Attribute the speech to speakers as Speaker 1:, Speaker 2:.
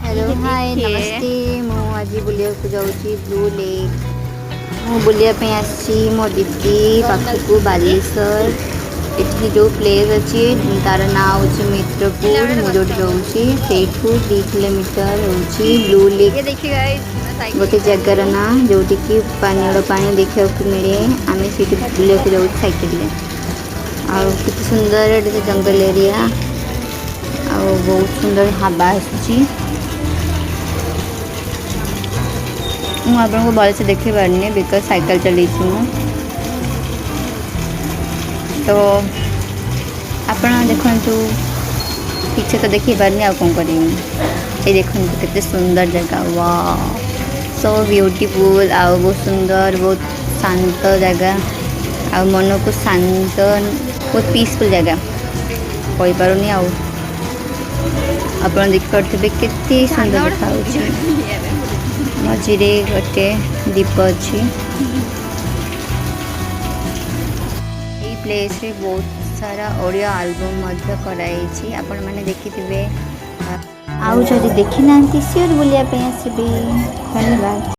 Speaker 1: Hello hi नमस्ते मु आज बुलिया को जाऊँगी ब्लू लेक मु बुलिया पे आसी मो दीदी पाखक बालेश्वर ये जो प्लेस अच्छी तार ना हूँ मित्रपुर मुझे रोचे से 2 किलोमीटर हूँ ब्लू लेक गोटे जगार ना जोटि कि पानी पानी देखा मिले आम से बुलिया को जाऊँ साइकिल आते सुंदर जंगल एरिया आ बहुत सुंदर हवा आसूँ मुझे भल से देखी पारनी बिकज साइकिल चलू तो आप देखु ठीक से तो देखी पारनी आ कौन कर ये देखो कितने सुंदर जगह वाह सो ब्यूटीफुल आ बहुत सुंदर बहुत शांत जगह आ मन को शांत बहुत पीसफुल जगह कही पारुनी आप देखिपे केते सुंदर देखा मझे गोटे दीप अच्छी प्लेस रे बहुत सारा ऑडियो एल्बम कराई आपण मैंने देखिथे आउ जदि देखी ना सियोर बुलिया पे आसबे धन्यवाद।